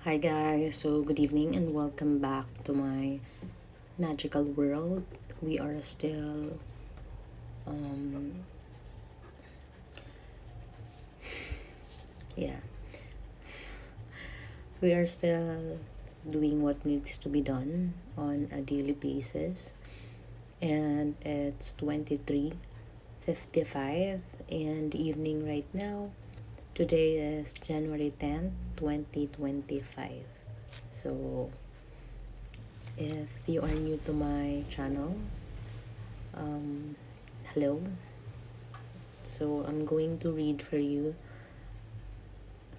Hi guys, so good evening and welcome back to my magical world. We are still um yeah, we are still doing what needs to be done on a daily basis, and it's 23:55 and evening right now. Today is January 10th, 2025. So if you are new to my channel, um hello. So I'm going to read for you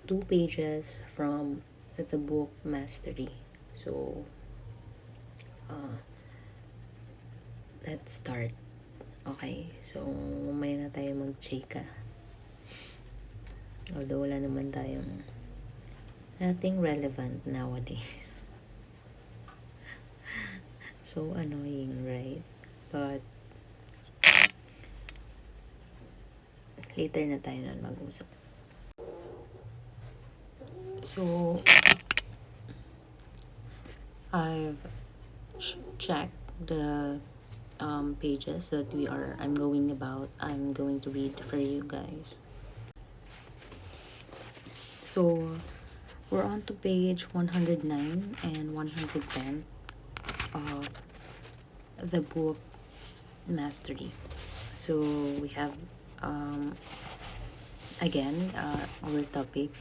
2 pages from the book Mastery. So uh, let's start. Okay, so mamaya na tayo mag-chika. Although wala naman tayong nothing relevant nowadays. So annoying, right? But later na tayo na mag-usap. So I've checked the pages that I'm going to read for you guys. So we're on to page 109 and 110 of the book Mastery. So we have again our topic.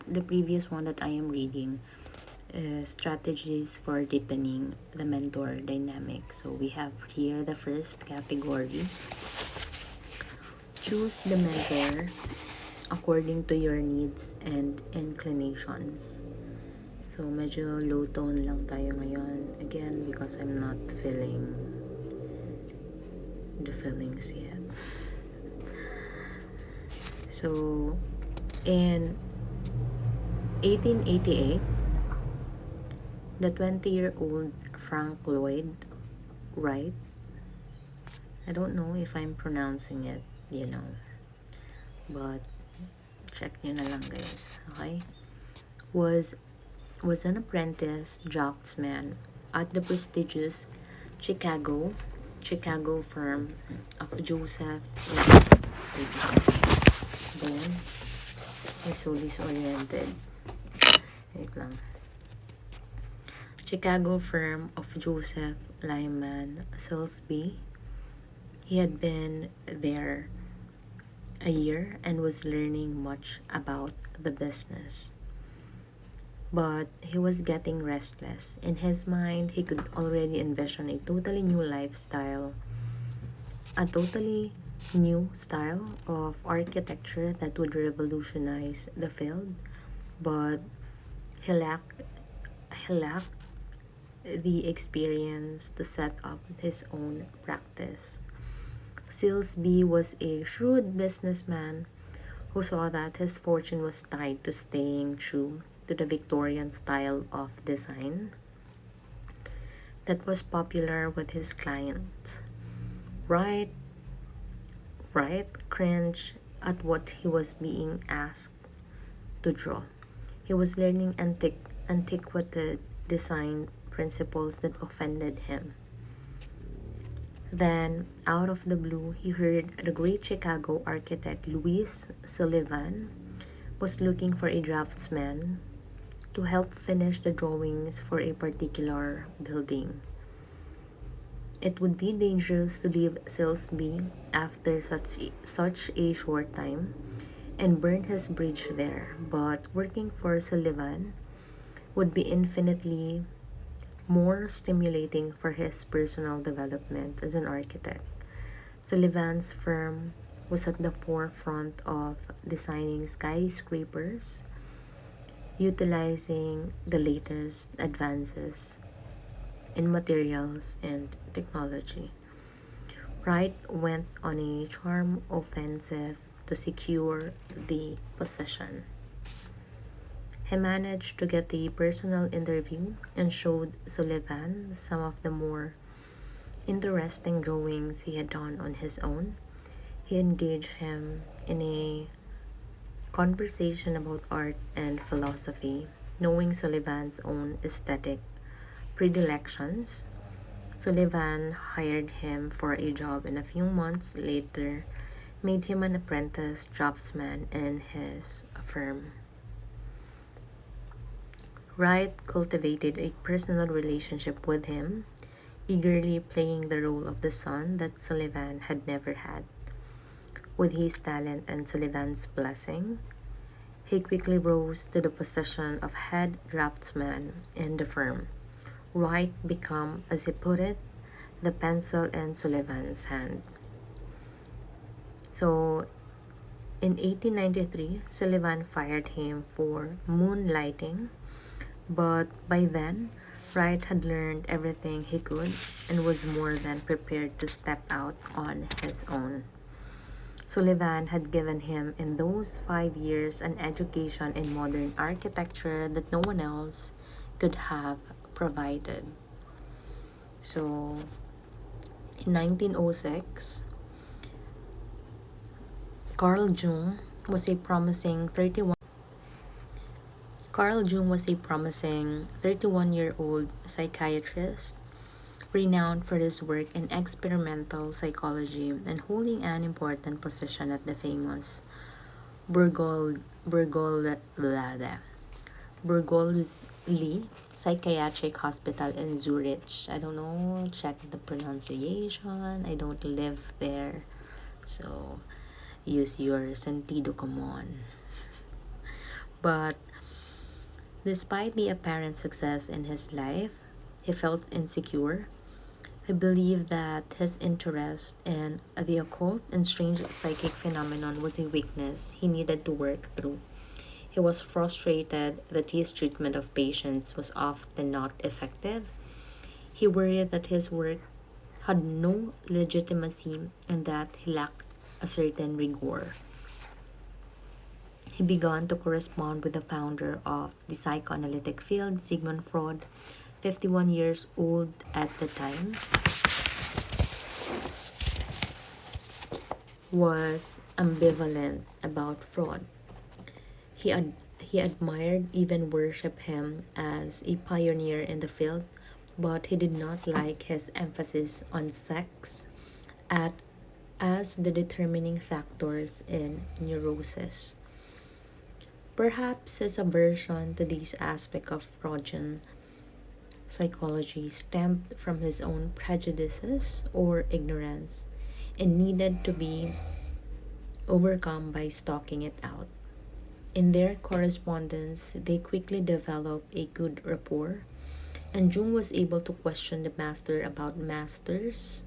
The previous one that I am reading is strategies for deepening the mentor dynamic. So we have here the first category. Choose the mentor according to your needs and inclinations. So medyo low tone lang tayo ngayon. Again, because I'm not feeling the feelings yet. So, in 1888, the 20-year-old Frank Lloyd Wright, I don't know if I'm pronouncing it, but check nyo na lang guys, okay? Was an apprentice draftsman at the prestigious Chicago firm of Joseph. Then, I'm so disoriented. Wait lang. Chicago firm of Joseph Lyman Silsby. He had been there a year and was learning much about the business. But he was getting restless. In his mind, he could already envision a totally new lifestyle, a totally new style of architecture that would revolutionize the field. But he lacked the experience to set up his own practice. Silsby was a shrewd businessman who saw that his fortune was tied to staying true to the Victorian style of design that was popular with his clients. Wright cringed at what he was being asked to draw. He was learning antiquated design principles that offended him. Then, out of the blue, he heard the great Chicago architect Louis Sullivan was looking for a draftsman to help finish the drawings for a particular building. It would be dangerous to leave Silsby after such a short time and burn his bridge there, but working for Sullivan would be infinitely more stimulating for his personal development as an architect. Sullivan's firm was at the forefront of designing skyscrapers, utilizing the latest advances in materials and technology. Wright went on a charm offensive to secure the position. He managed to get a personal interview and showed Sullivan some of the more interesting drawings he had done on his own. He engaged him in a conversation about art and philosophy, Knowing Sullivan's own aesthetic predilections, Sullivan hired him for a job and a few months later made him an apprentice draftsman in his firm. Wright cultivated a personal relationship with him, eagerly playing the role of the son that Sullivan had never had. With his talent and Sullivan's blessing, he quickly rose to the position of head draftsman in the firm. Wright became, as he put it, the pencil in Sullivan's hand. So, in 1893, Sullivan fired him for moonlighting, but by then, Wright had learned everything he could and was more than prepared to step out on his own. Sullivan had given him in those 5 years an education in modern architecture that no one else could have provided. So, in 1906, Carl Jung was a promising 31-year-old psychiatrist renowned for his work in experimental psychology and holding an important position at the famous Burgol, Burgol, Burgolsli Psychiatric Hospital in Zurich. I don't know, check the pronunciation. I don't live there. So, use your sentido común. But despite the apparent success in his life, he felt insecure. He believed that his interest in the occult and strange psychic phenomenon was a weakness he needed to work through. He was frustrated that his treatment of patients was often not effective. He worried that his work had no legitimacy and that he lacked a certain rigor. He began to correspond with the founder of the psychoanalytic field, Sigmund Freud, 51 years old at the time, was ambivalent about Freud. He admired, even worshipped him as a pioneer in the field, but he did not like his emphasis on sex at, as the determining factors in neurosis. Perhaps his aversion to these aspects of Freudian psychology stemmed from his own prejudices or ignorance and needed to be overcome by stalking it out. In their correspondence, they quickly developed a good rapport, and Jung was able to question the master about masters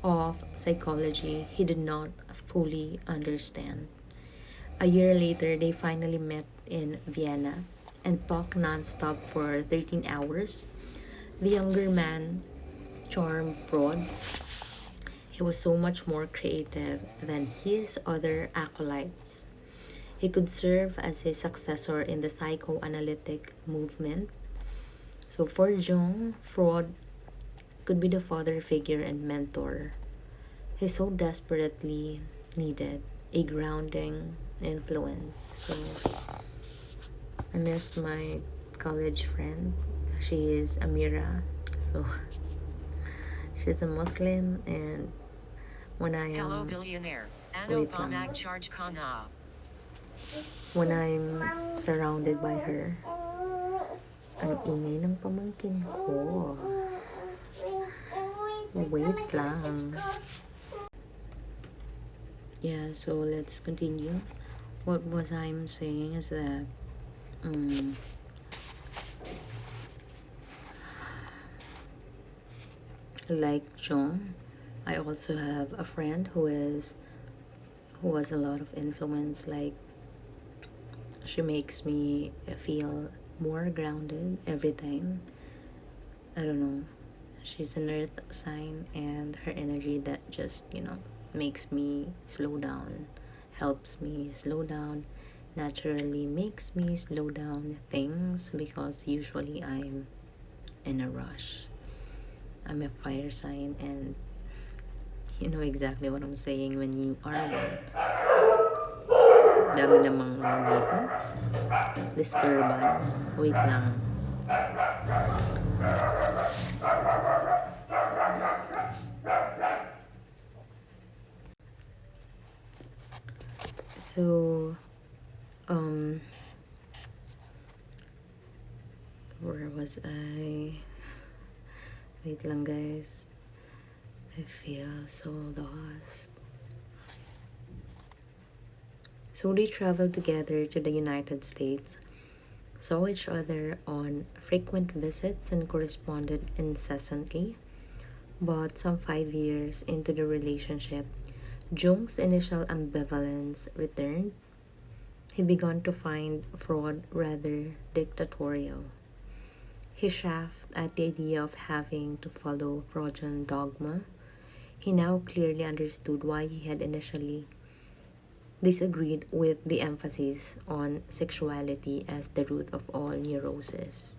of psychology he did not fully understand. A year later, they finally met in Vienna and talked nonstop for 13 hours. The younger man charmed Freud. He was so much more creative than his other acolytes. He could serve as his successor in the psychoanalytic movement. So for Jung, Freud could be the father figure and mentor he so desperately needed, a grounding influence. So I miss my college friend. She is Amira. So she's a Muslim, and when I am Hello billionaire. wait lang. When I'm surrounded by her, ang ingay ng pamangkin ko. Wait lang. Yeah, so let's continue. What was I'm saying is that like Jung, I also have a friend who has a lot of influence. Like, she makes me feel more grounded every time. I don't know. She's an earth sign, and her energy that just, makes me slow down, helps me slow down, naturally makes me slow down things because usually I'm in a rush. I'm a fire sign, and you know exactly what I'm saying when you are one. Dami namang dito. Disturbance. Wait lang. So, where was I? Wait lang guys. I feel so lost. So they traveled together to the United States, saw each other on frequent visits, and corresponded incessantly. But some 5 years into the relationship, Jung's initial ambivalence returned. He began to find Freud rather dictatorial. He chafed at the idea of having to follow Freudian dogma. He now clearly understood why he had initially disagreed with the emphasis on sexuality as the root of all neurosis.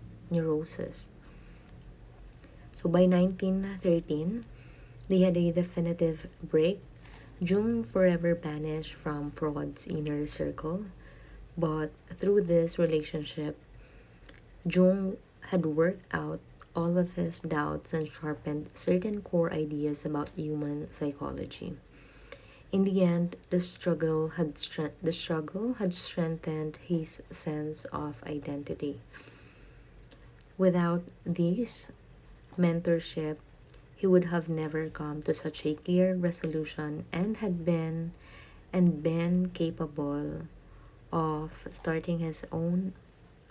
So by 1913, they had a definitive break. Jung forever banished from Freud's inner circle, but through this relationship, Jung had worked out all of his doubts and sharpened certain core ideas about human psychology. In the end, the struggle had strengthened his sense of identity. Without this mentorship, he would have never come to such a clear resolution and been capable of starting his own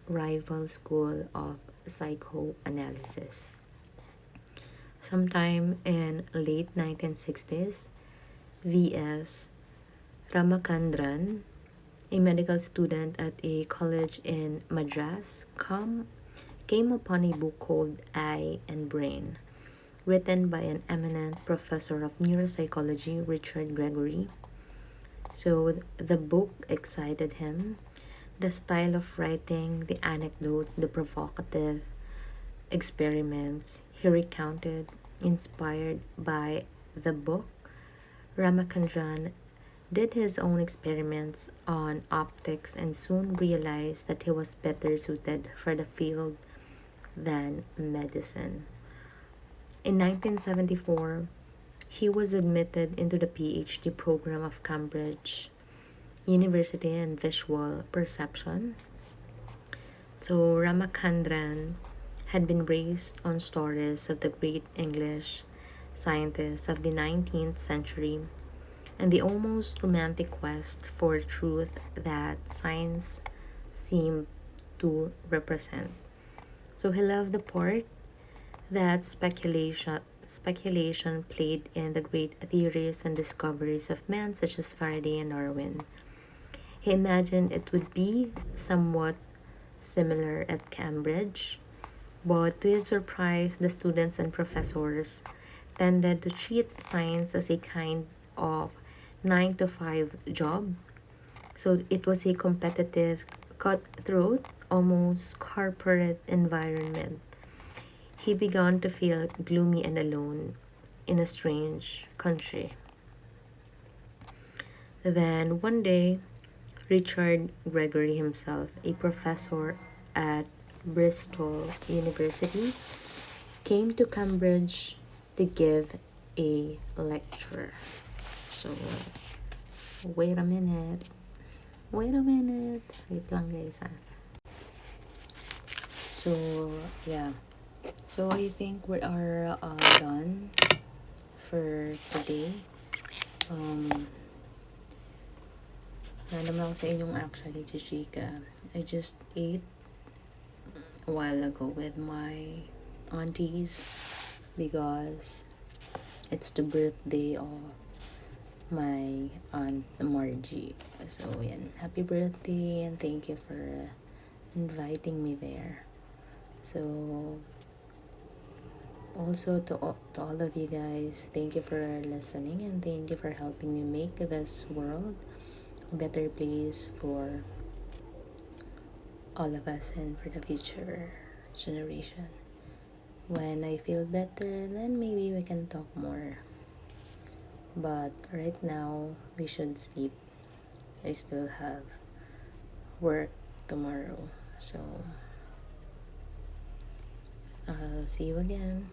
rival school of psychoanalysis. Sometime in late 1960s, V.S. Ramakandran, a medical student at a college in Madras, came upon a book called Eye and Brain, written by an eminent professor of neuropsychology, Richard Gregory. So the book excited him. The style of writing, the anecdotes, the provocative experiments he recounted, inspired by the book, Ramachandran did his own experiments on optics and soon realized that he was better suited for the field than medicine. In 1974, he was admitted into the PhD program of Cambridge University in Visual Perception. So Ramachandran had been raised on stories of the great English scientists of the 19th century and the almost romantic quest for truth that science seemed to represent. So he loved the part that speculation played in the great theories and discoveries of men such as Faraday and Darwin. He imagined it would be somewhat similar at Cambridge, but to his surprise, the students and professors tended to treat science as a kind of 9 to 5 job. So it was a competitive, cutthroat, almost corporate environment. He began to feel gloomy and alone in a strange country. Then one day, Richard Gregory himself, a professor at Bristol University, came to Cambridge to give a lecture. So, wait a minute. Wait lang guys So, yeah. So, I think we are done for today. Naman ako sa inyong actually, Chichika. I just ate a while ago with my aunties because it's the birthday of my aunt Margie. So, yan. Happy birthday and thank you for inviting me there. So, also to all of you guys, thank you for listening and thank you for helping me make this world a better place for all of us and for the future generation. When I feel better, then maybe we can talk more. But right now, we should sleep. I still have work tomorrow. So, I'll see you again.